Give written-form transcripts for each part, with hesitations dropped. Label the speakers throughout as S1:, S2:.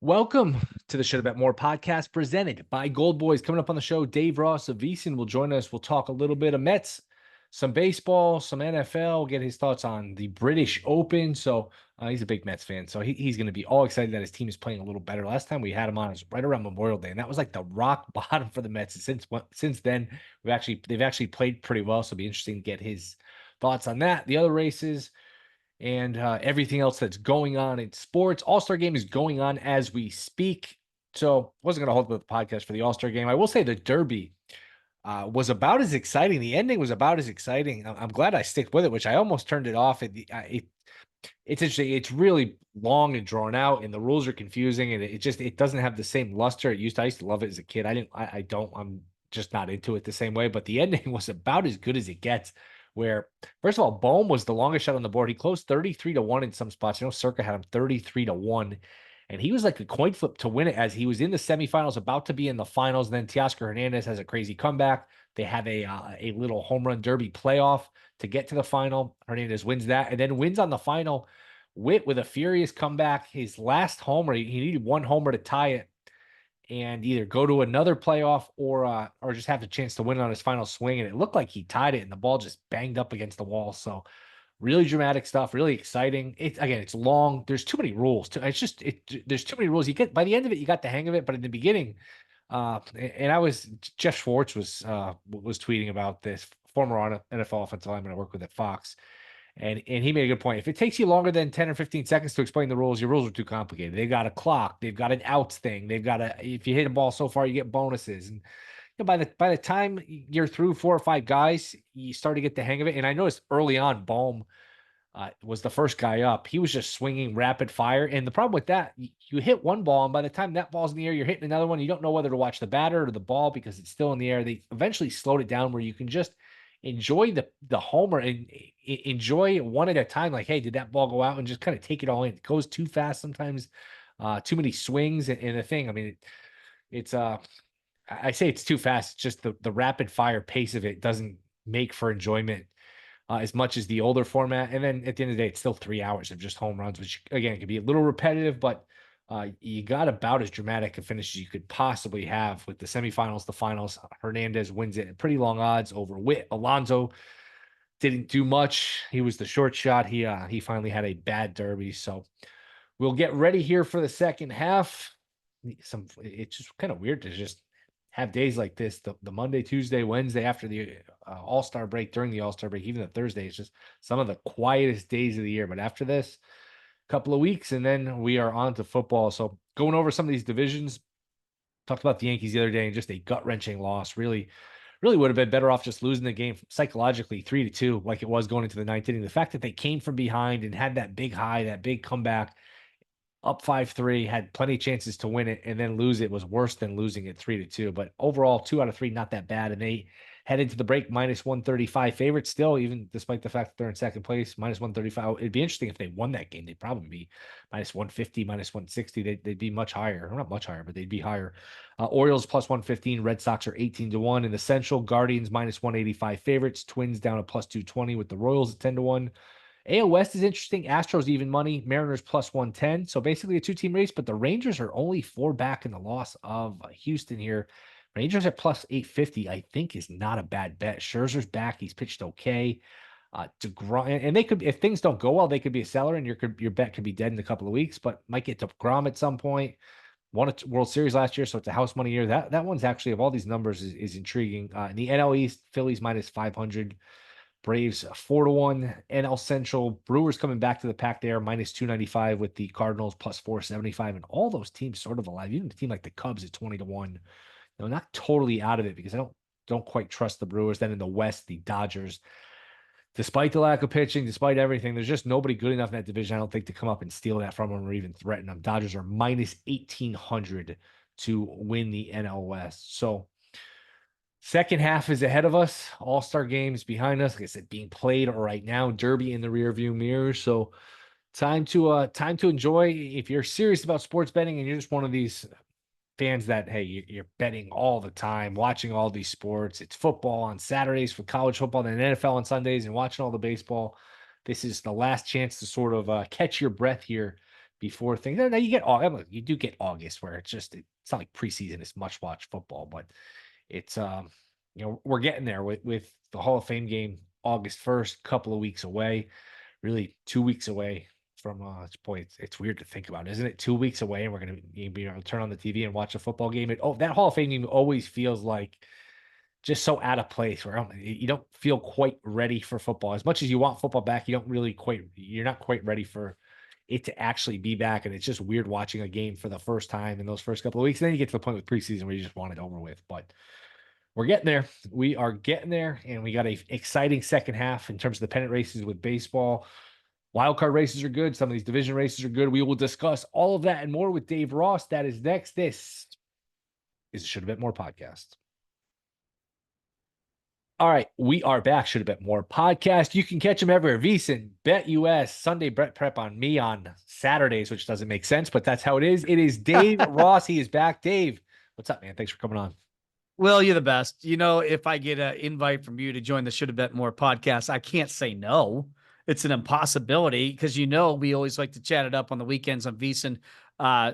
S1: Welcome to the Shoulda Bet More podcast presented by Gold Boys. Coming up on the show, Dave Ross of VSiN will join us. We'll talk a little bit of Mets, some baseball, some NFL, get his thoughts on the British Open. So he's a big Mets fan. So he's going to be all excited that his team is playing a little better. Last time we had him on was right around Memorial Day, and that was like the rock bottom for the Mets. And since then, they've actually played pretty well. So it'll be interesting to get his thoughts on that. The other races and everything else that's going on in sports. All-Star game is going on as we speak. So wasn't going to hold up the podcast for the All-Star game. I will say the Derby was about as exciting. The ending was about as exciting. I'm glad I stick with it, which I almost turned it off. It's interesting. It's really long and drawn out, and the rules are confusing, and it doesn't have the same luster it used to. I used to love it as a kid. I'm just not into it the same way, but the ending was about as good as it gets. Where, first of all, Bohm was the longest shot on the board. He closed 33-1 in some spots. Circa had him 33-1. And he was like a coin flip to win it as he was in the semifinals, about to be in the finals. And then Teoscar Hernandez has a crazy comeback. They have a little home run derby playoff to get to the final. Hernandez wins that and then wins on the final. Witt with a furious comeback. His last homer, he needed one homer to tie it and either go to another playoff or just have the chance to win on his final swing. And it looked like he tied it and the ball just banged up against the wall. So really dramatic stuff, really exciting. It's long. There's too many rules. There's too many rules. You get by the end of it, you got the hang of it. But in the beginning, Jeff Schwartz was tweeting about this, former NFL offensive lineman I work with at Fox. And he made a good point. If it takes you longer than 10 or 15 seconds to explain the rules, your rules are too complicated. They've got a clock, they've got an outs thing, if you hit a ball so far, you get bonuses. And by the time you're through 4 or 5 guys, you start to get the hang of it. And I noticed early on, Bohm was the first guy up. He was just swinging rapid fire. And the problem with that, you hit one ball, and by the time that ball's in the air, you're hitting another one. You don't know whether to watch the batter or the ball because it's still in the air. They eventually slowed it down where you can just enjoy the homer and enjoy one at a time. Like, hey, did that ball go out? And just kind of take it all in. It goes too fast sometimes, too many swings and the thing. I mean, it's I say it's too fast. It's just the rapid fire pace of it doesn't make for enjoyment as much as the older format. And then at the end of the day, it's still 3 hours of just home runs, which again can be a little repetitive, but you got about as dramatic a finish as you could possibly have with the semifinals, the finals. Hernandez wins it at pretty long odds over Witt. Alonso didn't do much. He was the short shot. He finally had a bad derby. So we'll get ready here for the second half. It's just kind of weird to just have days like this, the Monday, Tuesday, Wednesday after the All-Star break, during the All-Star break, even the Thursday, it's just some of the quietest days of the year. But after this, couple of weeks, and then we are on to football. So going over some of these divisions, talked about the Yankees the other day and just a gut-wrenching loss. Really would have been better off just losing the game psychologically 3-2, like it was going into the ninth inning. The fact that they came from behind and had that big high, that big comeback, up 5-3, had plenty of chances to win it, and then lose it was worse than losing it 3-2. But overall, 2 out of 3, not that bad. And they head into the break minus 135 favorites still, even despite the fact that they're in second place, minus 135. It'd be interesting if they won that game. They'd probably be minus 150, minus 160. They'd be much higher. Or not much higher, but they'd be higher. Orioles plus 115. Red Sox are 18-1. In the Central, Guardians minus 185 favorites. Twins down at plus 220 with the Royals at 10-1. AL West is interesting. Astros even money, Mariners plus 110. So basically a two-team race, but the Rangers are only 4 back in the loss of Houston here. Rangers at plus 850, I think, is not a bad bet. Scherzer's back. He's pitched okay. DeGrom, and they could, if things don't go well, they could be a seller, and your bet could be dead in a couple of weeks, but might get DeGrom at some point. Won a World Series last year, so it's a house money year. That one's actually, of all these numbers, is intriguing. In the NL East, Phillies minus 500. Braves 4-1. NL Central, Brewers coming back to the pack there, minus 295 with the Cardinals plus 475. And all those teams sort of alive. Even a team like the Cubs at 20-1. Not totally out of it because I don't quite trust the Brewers. Then in the West, the Dodgers, despite the lack of pitching, despite everything, there's just nobody good enough in that division, I don't think, to come up and steal that from them or even threaten them. Dodgers are minus 1,800 to win the NL West. So second half is ahead of us. All-Star games behind us. Like I said, being played right now. Derby in the rearview mirror. So time to enjoy. If you're serious about sports betting and you're just one of these fans that, hey, you're betting all the time, watching all these sports. It's football on Saturdays for college football, and NFL on Sundays, and watching all the baseball. This is the last chance to sort of catch your breath here before things. Now you get August, you do get August where it's not like preseason, it's much watch football, but it's we're getting there with the Hall of Fame game August 1st, couple of weeks away, really 2 weeks away from boy, it's weird to think about, isn't it? 2 weeks away, and we're gonna be able to turn on the TV and watch a football game. That Hall of Fame game always feels like just so out of place where you don't feel quite ready for football. As much as you want football back, you're not quite ready for it to actually be back. And it's just weird watching a game for the first time in those first couple of weeks. And then you get to the point with preseason where you just want it over with. But we're getting there. We are getting there. And we got a exciting second half in terms of the pennant races with baseball. Wild card races are good. Some of these division races are good. We will discuss all of that and more with Dave Ross. That is next. This is the Shoulda Bet More podcast. All right, we are back. Shoulda Bet More podcast. You can catch them everywhere. VSiN, Bet US, Sunday Bet Prep on me on Saturdays, which doesn't make sense, but that's how it is. It is Dave Ross. He is back. Dave, what's up, man? Thanks for coming on.
S2: Will, you're the best. If I get an invite from you to join the Shoulda Bet More podcast, I can't say no. It's an impossibility because we always like to chat it up on the weekends on VSiN.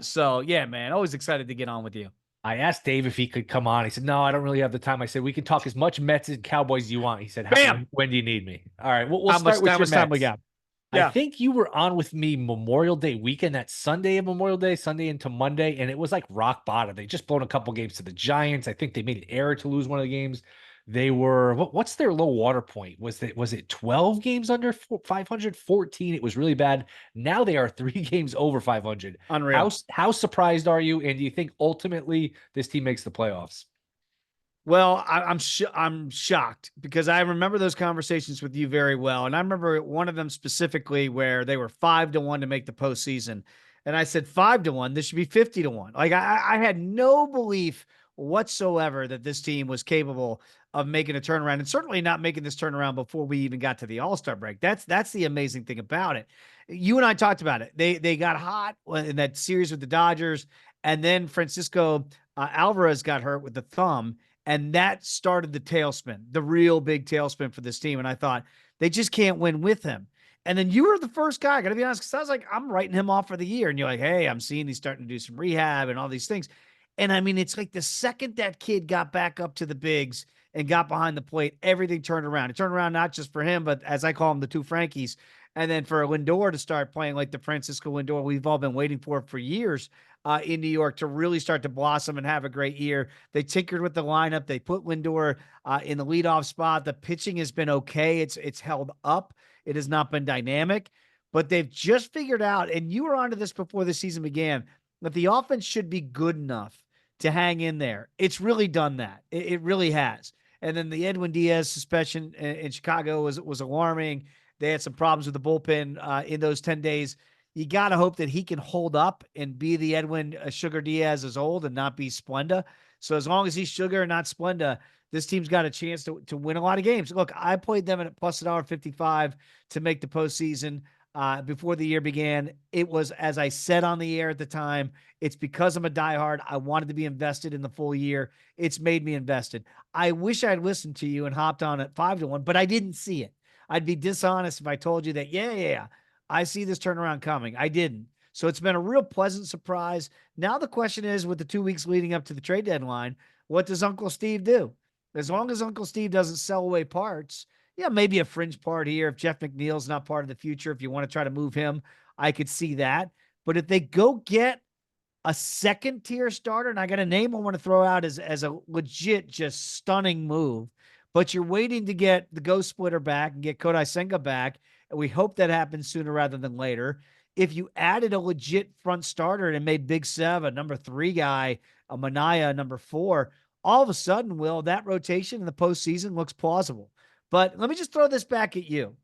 S2: So yeah, man, always excited to get on with you.
S1: I asked Dave if he could come on. He said, no, I don't really have the time. I said, we can talk as much Mets and Cowboys as you want. He said,
S2: Bam!
S1: When do you need me? All right, we'll start with your Mets.
S2: Time we got?
S1: Yeah. I think you were on with me Memorial Day weekend, that Sunday of Memorial Day, Sunday into Monday, and it was like rock bottom. They just blown a couple games to the Giants. I think they made an error to lose one of the games. They were, what's their low water point? Was it 12 games under 500, 14? It was really bad. Now they are 3 games over 500.
S2: Unreal.
S1: How surprised are you? And do you think ultimately this team makes the playoffs?
S2: Well, I'm shocked because I remember those conversations with you very well. And I remember one of them specifically where they were 5-1 to make the postseason. And I said 5-1, this should be 50-1. Like I had no belief whatsoever that this team was capable of making a turnaround, and certainly not making this turnaround before we even got to the All-Star break. That's the amazing thing about it. You and I talked about it. They got hot in that series with the Dodgers, and then Francisco Alvarez got hurt with the thumb, and that started the tailspin, the real big tailspin for this team. And I thought they just can't win with him. And then you were the first guy, I got to be honest, because I was like, I'm writing him off for the year. And you're like, hey, I'm seeing he's starting to do some rehab and all these things. And I mean, it's like the second that kid got back up to the bigs and got behind the plate, everything turned around. It turned around not just for him, but as I call him, the two Frankies. And then for Lindor to start playing like the Francisco Lindor we've all been waiting for years in New York to really start to blossom and have a great year. They tinkered with the lineup. They put Lindor in the leadoff spot. The pitching has been okay. It's held up. It has not been dynamic, but they've just figured out, and you were onto this before the season began, that the offense should be good enough to hang in there. It's really done that. It really has. And then the Edwin Diaz suspension in Chicago was alarming. They had some problems with the bullpen in those 10 days. You got to hope that he can hold up and be the Edwin Sugar Diaz is old and not be Splenda. So as long as he's Sugar and not Splenda, this team's got a chance to win a lot of games. Look, I played them at plus $1.55 to make the postseason before the year began. It was, as I said on the air at the time, it's because I'm a diehard. I wanted to be invested in the full year. It's made me invested. I wish I'd listened to you and hopped on at 5-1, but I didn't see it. I'd be dishonest if I told you that, yeah, I see this turnaround coming. I didn't. So it's been a real pleasant surprise. Now the question is, with the 2 weeks leading up to the trade deadline, what does Uncle Steve do? As long as Uncle Steve doesn't sell away parts, yeah, maybe a fringe part here. If Jeff McNeil's not part of the future, if you want to try to move him, I could see that. But if they go get a second tier starter, and I got a name I want to throw out as a legit, just stunning move, but you're waiting to get the Ghost Splitter back and get Kodai Senga back, and we hope that happens sooner rather than later. If you added a legit front starter and made Big Sev a number 3 guy, a Manaya number 4, all of a sudden, Will, that rotation in the postseason looks plausible. But let me just throw this back at you.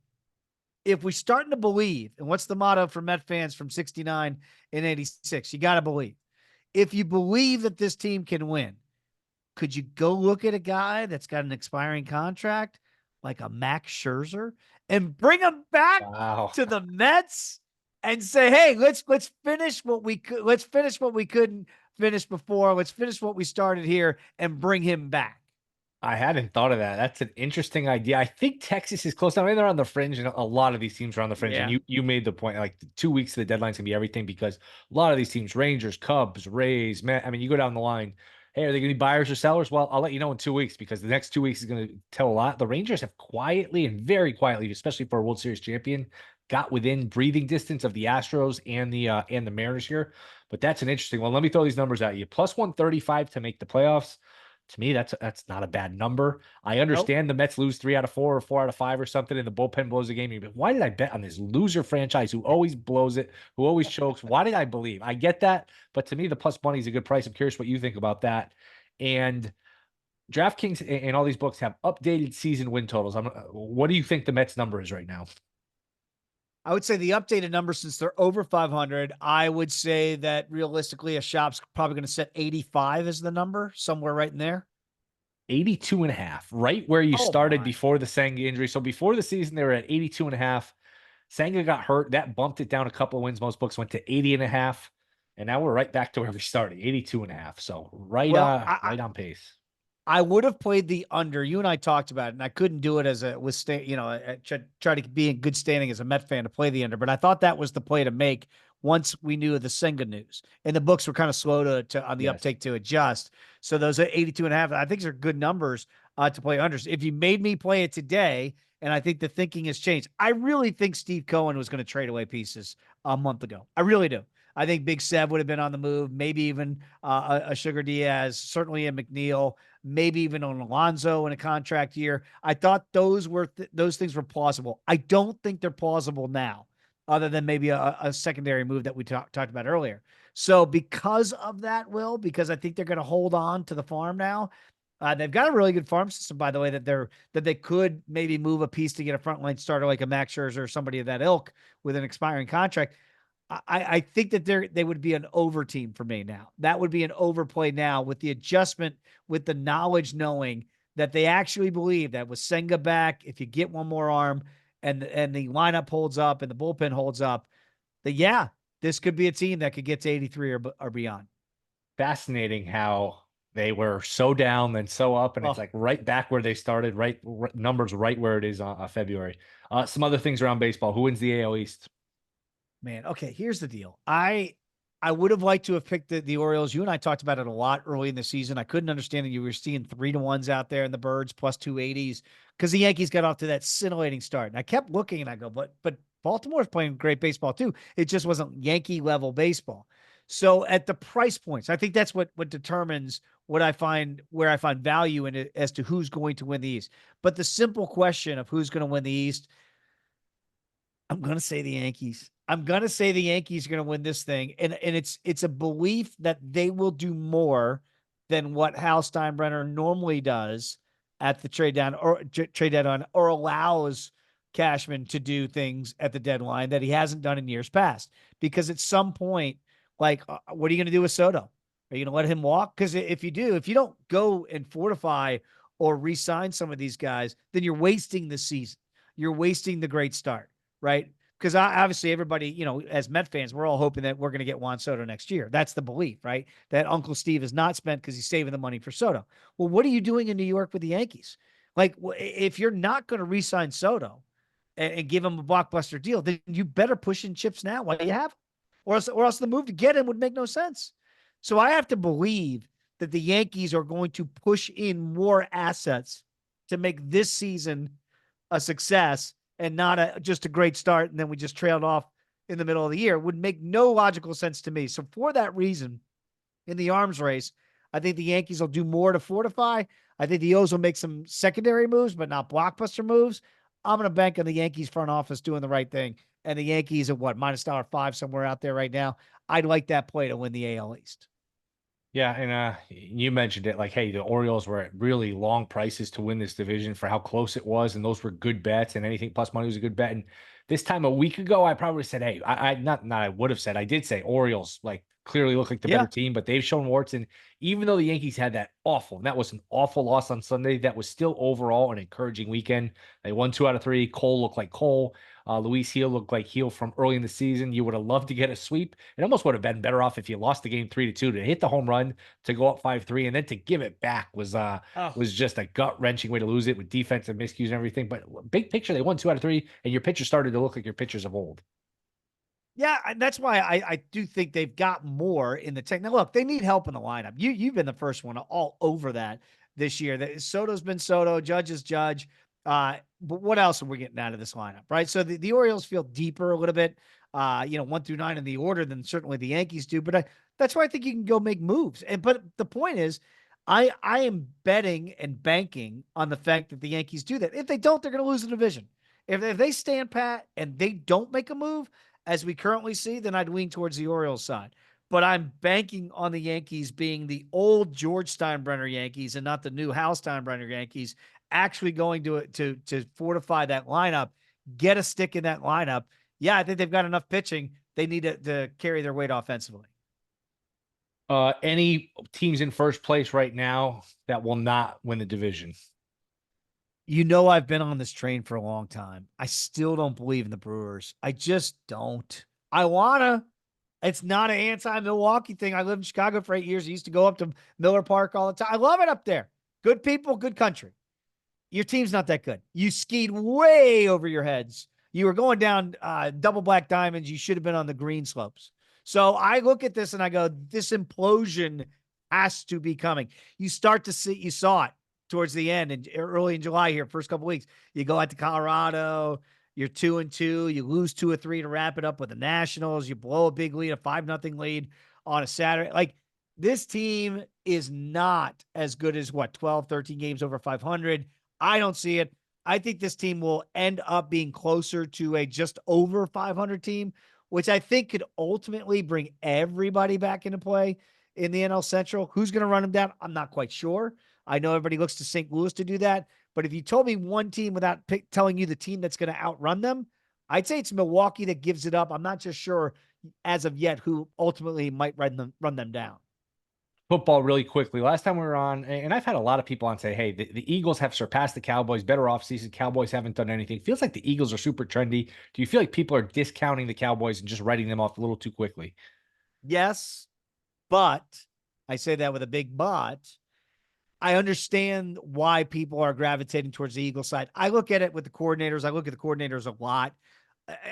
S2: If we're starting to believe, and what's the motto for Met fans from 69 and 86? You got to believe. If you believe that this team can win, could you go look at a guy that's got an expiring contract like a Max Scherzer and bring him back to the Mets and say, hey, let's finish what we could. Let's finish what we couldn't finish before. Let's finish what we started here and bring him back.
S1: I hadn't thought of that. That's an interesting idea. I think Texas is close. I mean, they're on the fringe, and a lot of these teams are on the fringe. And
S2: Yeah.
S1: you made the point, like 2 weeks to the deadline's gonna be everything because a lot of these teams, Rangers, Cubs, Rays, man. I mean, you go down the line. Hey, are they gonna be buyers or sellers? Well, I'll let you know in 2 weeks because the next 2 weeks is gonna tell a lot. The Rangers have quietly and very quietly, especially for a World Series champion, got within breathing distance of the Astros and the Mariners here. But that's an interesting one. Let me throw these numbers at you. Plus 135 to make the playoffs. To me, that's not a bad number. I
S2: Nope.
S1: understand the Mets lose 3 out of 4 or 4 out of 5 or something, and the bullpen blows the game. But why did I bet on this loser franchise who always blows it, who always chokes? Why did I believe? I get that, but to me, the plus money is a good price. I'm curious what you think about that. And DraftKings and all these books have updated season win totals. What do you think the Mets number is right now?
S2: I would say the updated number, since they're over 500, I would say that realistically, a shop's probably going to set 85 as the number, somewhere right in there.
S1: 82 and a half, right where you
S2: Oh
S1: started
S2: my.
S1: before the Senga injury. So before the season, they were at 82 and a half. Senga got hurt. That bumped it down a couple of wins. Most books went to 80 and a half. And now we're right back to where we started, 82 and a half. So
S2: Well,
S1: right on pace.
S2: I would have played the under. You and I talked about it, and I couldn't do it as a try to be in good standing as a Met fan to play the under. But I thought that was the play to make once we knew the Senga news, and the books were kind of slow to on the
S1: Yes.
S2: uptake to adjust. So those 82 and a half, I think, are good numbers to play unders. If you made me play it today, and I think the thinking has changed, I really think Steve Cohen was going to trade away pieces a month ago. I really do. I think Big Sev would have been on the move, maybe even a Sugar Diaz, certainly a McNeil, maybe even on Alonso in a contract year. I thought those things were plausible. I don't think they're plausible now, other than maybe a secondary move that we talked about earlier. So because of that, because I think they're going to hold on to the farm now. They've got a really good farm system, by the way, that they could maybe move a piece to get a frontline starter like a Max Scherzer or somebody of that ilk with an expiring contract. I think that they would be an over team for me now. That would be an overplay now with the adjustment, with the knowledge, knowing that they actually believe that with Senga back, if you get one more arm and the lineup holds up and the bullpen holds up, that yeah, this could be a team that could get to 83 or beyond.
S1: Fascinating how they were so down, then so up, and it's
S2: Oh,
S1: like right back where they started, numbers right where it is on February. Some other things around baseball. Who wins the AL East?
S2: man. Okay, here's the deal. I would have liked to have picked the Orioles. You and I talked about it a lot early in the season. I couldn't understand that you were seeing 3-1s out there and the Birds plus 280s because the Yankees got off to that scintillating start. And I kept looking and I go, but Baltimore's playing great baseball too. It just wasn't Yankee level baseball. So at the price points, I think that's what determines what I find where I find value in it as to who's going to win the East. But the simple question of who's going to win the East, I'm gonna say the Yankees. I'm gonna say the Yankees are gonna win this thing, and it's a belief that they will do more than what Hal Steinbrenner normally does at the trade deadline, or allows Cashman to do things at the deadline that he hasn't done in years past. Because at some point, like, what are you gonna do with Soto? Are you gonna let him walk? Because if you do, if you don't go and fortify or re-sign some of these guys, then you're wasting the season. You're wasting the great start, right? Because obviously everybody, as Met fans, we're all hoping that we're going to get Juan Soto next year. That's the belief, right? That Uncle Steve is not spent because he's saving the money for Soto. Well, what are you doing in New York with the Yankees? Like, if you're not going to re-sign Soto and give him a blockbuster deal, then you better push in chips now while you have him. Or else the move to get him would make no sense. So I have to believe that the Yankees are going to push in more assets to make this season a success and not just a great start, and then we just trailed off in the middle of the year. Would make no logical sense to me. So for that reason, in the arms race, I think the Yankees will do more to fortify. I think the O's will make some secondary moves, but not blockbuster moves. I'm going to bank on the Yankees front office doing the right thing. And the Yankees at what, -$5 somewhere out there right now. I'd like that play to win the AL East.
S1: Yeah, and you mentioned it like, hey, the Orioles were at really long prices to win this division for how close it was, and those were good bets, and anything plus money was a good bet. And this time a week ago, I probably said, hey, I not I would have said, I did say Orioles like clearly look like the better
S2: Yeah.
S1: team, but they've shown warts. And even though the Yankees had that was an awful loss on Sunday, that was still overall an encouraging weekend. They won 2 out of 3. Cole looked like Cole. Luis Heel looked like Heel from early in the season. You would have loved to get a sweep. It almost would have been better off if you lost the game 3-2 to hit the home run to go up 5-3, and then to give it back
S2: Oh,
S1: was just a gut wrenching way to lose it with defensive miscues and everything. But big picture, they won 2 out of 3, and your pitchers started to look like your pitchers of old.
S2: yeah, and that's why I do think they've got more in the tank. Now, look, they need help in the lineup. You've been the first one all over that this year. Soto's been Soto, Judge is Judge. But what else are we getting out of this lineup, right? So the Orioles feel deeper a little bit, 1 through 9 in the order than certainly the Yankees do. But that's why I think you can go make moves. But the point is, I am betting and banking on the fact that the Yankees do that. If they don't, they're going to lose the division. If they stand pat and they don't make a move, as we currently see, then I'd lean towards the Orioles side. But I'm banking on the Yankees being the old George Steinbrenner Yankees and not the new Hal Steinbrenner Yankees, actually going to fortify that lineup, get a stick in that lineup. Yeah, I think they've got enough pitching. They need to carry their weight offensively.
S1: Any teams in first place right now that will not win the division?
S2: I've been on this train for a long time. I still don't believe in the Brewers. I just don't. I wanna. It's not an anti-Milwaukee thing. I lived in Chicago for 8 years. I used to go up to Miller Park all the time. I love it up there. Good people, good country. Your team's not that good. You skied way over your heads. You were going down double black diamonds. You should have been on the green slopes. So I look at this and I go, this implosion has to be coming. You saw it towards the end and early in July here, first couple weeks. You go out to Colorado, you're 2-2, you lose 2 or 3 to wrap it up with the Nationals, you blow a big lead, a 5-0 lead on a Saturday. Like, this team is not as good as 12, 13 games over 500. I don't see it. I think this team will end up being closer to a just over 500 team, which I think could ultimately bring everybody back into play in the NL Central. Who's going to run them down? I'm not quite sure. I know everybody looks to St. Louis to do that. But if you told me one team without telling you the team that's going to outrun them, I'd say it's Milwaukee that gives it up. I'm not just sure as of yet who ultimately might run them down.
S1: Football really quickly. Last time we were on, and I've had a lot of people on say, hey, the Eagles have surpassed the Cowboys, better offseason. Cowboys haven't done anything. Feels like the Eagles are super trendy. Do you feel like people are discounting the Cowboys and just writing them off a little too quickly?
S2: Yes, but I say that with a big but. I understand why people are gravitating towards the Eagles side. I look at it with the coordinators. I look at the coordinators a lot.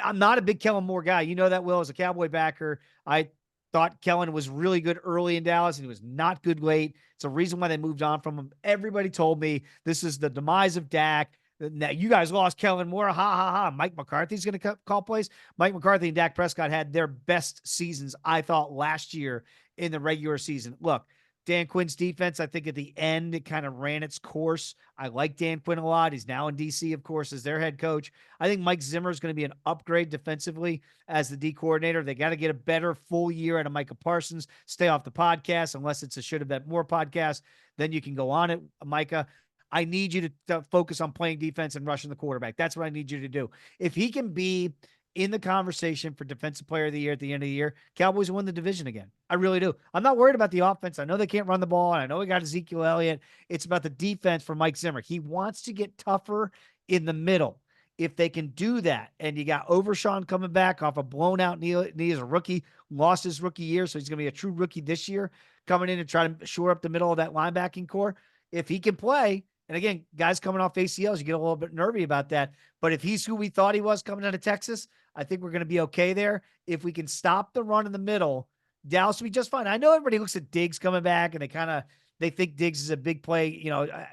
S2: I'm not a big Kellen Moore guy. You know that, Will, as a Cowboy backer. I thought Kellen was really good early in Dallas, and he was not good late. It's a reason why they moved on from him. Everybody told me this is the demise of Dak. Now, you guys lost Kellen Moore. Ha, ha, ha. Mike McCarthy's going to call plays. Mike McCarthy and Dak Prescott had their best seasons, I thought, last year in the regular season. Look, Dan Quinn's defense, I think at the end, it kind of ran its course. I like Dan Quinn a lot. He's now in DC, of course, as their head coach. I think Mike Zimmer is going to be an upgrade defensively as the D coordinator. They got to get a better full year out of Micah Parsons. Stay off the podcast, unless it's a Shoulda Bet More podcast. Then you can go on it, Micah. I need you to focus on playing defense and rushing the quarterback. That's what I need you to do. If he can be in the conversation for defensive player of the year at the end of the year, Cowboys win the division again. I really do. I'm not worried about the offense. I know they can't run the ball, and I know we got Ezekiel Elliott. It's about the defense for Mike Zimmer. He wants to get tougher in the middle. If they can do that, and you got Overshawn coming back off a blown out knee as a rookie, lost his rookie year, so he's going to be a true rookie this year, coming in and trying to shore up the middle of that linebacking core. If he can play, and again, guys coming off ACLs, you get a little bit nervy about that. But if he's who we thought he was coming out of Texas, I think we're going to be okay there. If we can stop the run in the middle, Dallas will be just fine. I know everybody looks at Diggs coming back and they think Diggs is a big play,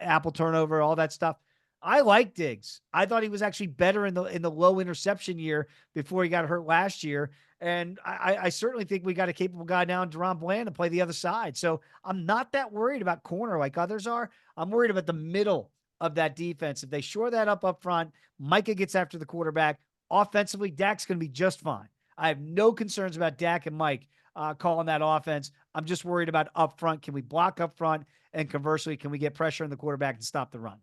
S2: apple turnover, all that stuff. I like Diggs. I thought he was actually better in the low interception year before he got hurt last year. And I certainly think we got a capable guy now in Deron Bland to play the other side. So I'm not that worried about corner like others are. I'm worried about the middle of that defense. If they shore that up front, Micah gets after the quarterback. Offensively, Dak's going to be just fine. I have no concerns about Dak and Mike calling that offense. I'm just worried about up front. Can we block up front? And conversely, can we get pressure on the quarterback and stop the run?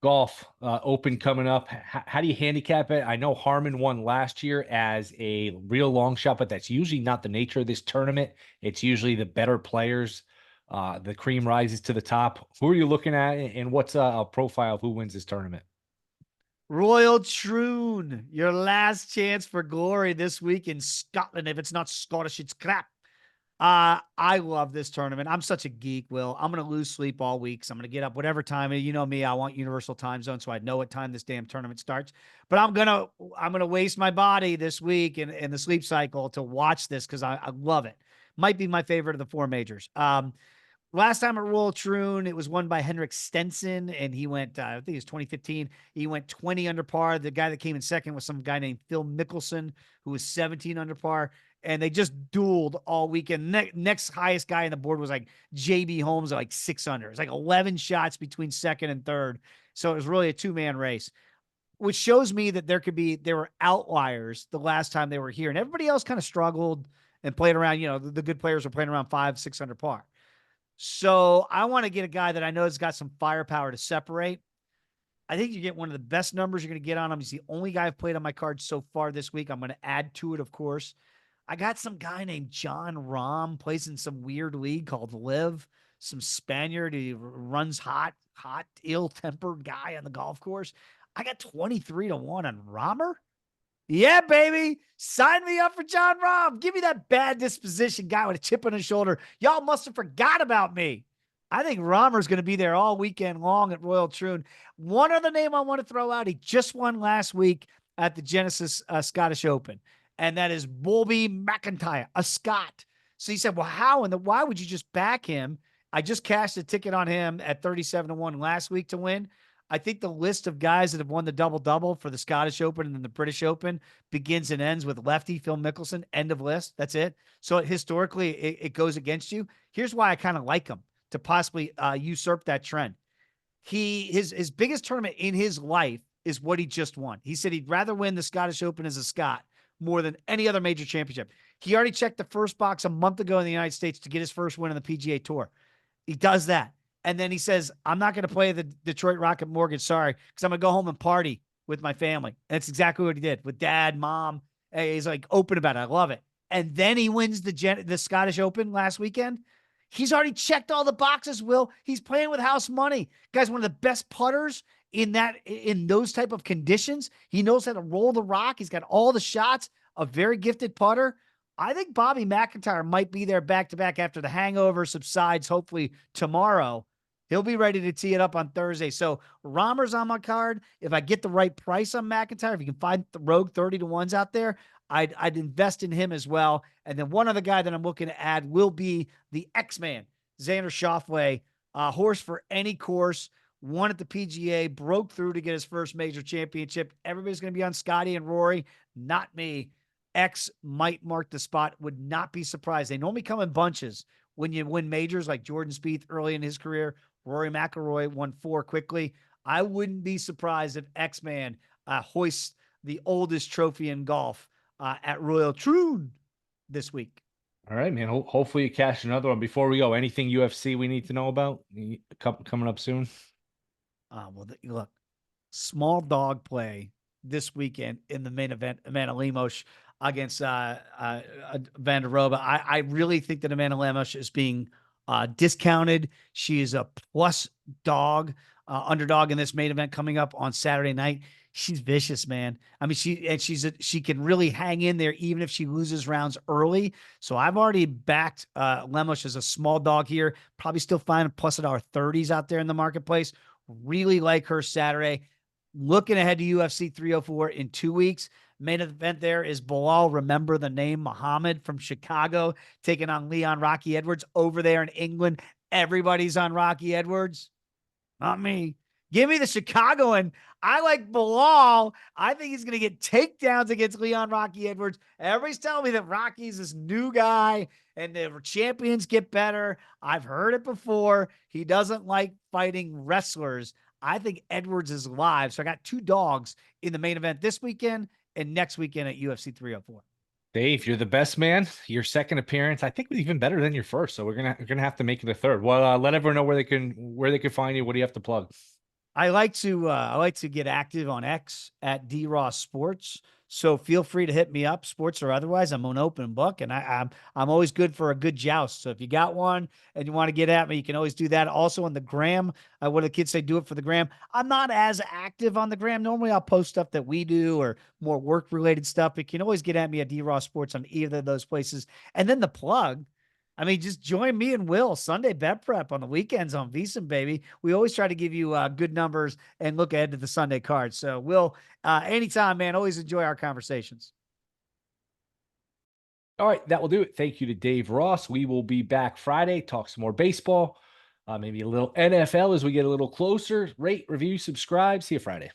S1: Golf Open coming up. How do you handicap it? I know Harmon won last year as a real long shot, but that's usually not the nature of this tournament. It's usually the better players. The cream rises to the top. Who are you looking at, and what's a profile of who wins this tournament?
S2: Royal Troon, your last chance for glory this week in Scotland. If it's not Scottish, it's crap. I love this tournament. I'm such a geek, Will. I'm gonna lose sleep all week. So I'm gonna get up whatever time. You know me, I want universal time zone, so I know what time this damn tournament starts. But I'm gonna waste my body this week in the sleep cycle to watch this because I love it. Might be my favorite of the four majors. Last time at Royal Troon, it was won by Henrik Stenson, and he went, I think it was 2015. He went 20 under par. The guy that came in second was some guy named Phil Mickelson, who was 17 under par. And they just dueled all weekend. Next highest guy on the board was like JB Holmes at like 6 under. It's like 11 shots between second and third. So it was really a two-man race, which shows me that there were outliers the last time they were here. And everybody else kind of struggled and played around. The good players were playing around 5, 6 under par. So I want to get a guy that I know has got some firepower to separate. I think you get one of the best numbers you're going to get on him. He's the only guy I've played on my card so far this week. I'm going to add to it, of course. I got some guy named John Rahm, plays in some weird league called Live, some Spaniard. He runs hot, ill-tempered guy on the golf course. I got 23-1 on Rahmer. Yeah, baby. Sign me up for John Rahm. Give me that bad disposition guy with a chip on his shoulder. Y'all must have forgot about me. I think Rahmer's going to be there all weekend long at Royal Troon. One other name I want to throw out. He just won last week at the Genesis Scottish Open, and that is Bobby McIntyre, a Scot. So he said, well, why would you just back him? I just cashed a ticket on him at 37-1 last week to win. I think the list of guys that have won the double-double for the Scottish Open and then the British Open begins and ends with lefty Phil Mickelson. End of list. That's it. So historically, it goes against you. Here's why I kind of like him to possibly usurp that trend. His biggest tournament in his life is what he just won. He said he'd rather win the Scottish Open as a Scot more than any other major championship. He already checked the first box a month ago in the United States to get his first win on the PGA Tour. He does that. And then he says, I'm not going to play the Detroit Rocket Mortgage, sorry, because I'm going to go home and party with my family. And that's exactly what he did with dad, mom. He's like open about it. I love it. And then he wins the Scottish Open last weekend. He's already checked all the boxes, Will. He's playing with house money. Guy's one of the best putters in those type of conditions. He knows how to roll the rock. He's got all the shots, a very gifted putter. I think Bobby McIntyre might be there back-to-back after the hangover subsides, hopefully tomorrow. He'll be ready to tee it up on Thursday. So Rahmer's on my card. If I get the right price on McIntyre, if you can find the rogue 30-1s out there, I'd invest in him as well. And then one other guy that I'm looking to add will be the X-Man, Xander Schauffele, horse for any course, won at the PGA, broke through to get his first major championship. Everybody's going to be on Scotty and Rory, not me. X might mark the spot. Would not be surprised. They normally come in bunches when you win majors like Jordan Spieth early in his career. Rory McIlroy won 4 quickly. I wouldn't be surprised if X-Man hoists the oldest trophy in golf at Royal Troon this week.
S1: All right, man. Hopefully you cash another one. Before we go, anything UFC we need to know about coming up soon?
S2: Look, small dog play this weekend in the main event, Amanda Lemos against Van der Rohe. I really think that Amanda Lemos is being discounted. She is a plus dog, underdog in this main event coming up on Saturday night. She's vicious, man. I mean, she can really hang in there even if she loses rounds early. So I've already backed Lemos as a small dog here. Probably still find plus $1.30s out there in the marketplace. Really like her Saturday. Looking ahead to UFC 304 in 2 weeks. Main event there is Bilal, remember the name, Muhammad from Chicago, taking on Leon Rocky Edwards over there in England. Everybody's on Rocky Edwards. Not me. Give me the Chicagoan. I like Bilal. I think he's going to get takedowns against Leon Rocky Edwards. Everybody's telling me that Rocky's this new guy and the champions get better. I've heard it before. He doesn't like fighting wrestlers. I think Edwards is live. So I got 2 dogs in the main event this weekend and next weekend at UFC 304.
S1: Dave, you're the best man. Your second appearance, I think, was even better than your first. So we're gonna have to make it a third. Well, let everyone know where they can find you. What do you have to plug?
S2: I like to get active on X at DRoss Sports. So feel free to hit me up, sports or otherwise. I'm an open book, and I'm always good for a good joust. So if you got one and you want to get at me, you can always do that. Also on the gram, what do the kids say? Do it for the gram. I'm not as active on the gram. Normally, I'll post stuff that we do or more work related stuff. But you can always get at me at DRoss Sports on either of those places. And then the plug. I mean, just join me and Will Sunday bet prep on the weekends on VSiN, baby. We always try to give you good numbers and look ahead to the Sunday card. So, Will, anytime, man. Always enjoy our conversations.
S1: All right, that will do it. Thank you to Dave Ross. We will be back Friday, talk some more baseball, maybe a little NFL as we get a little closer. Rate, review, subscribe. See you Friday.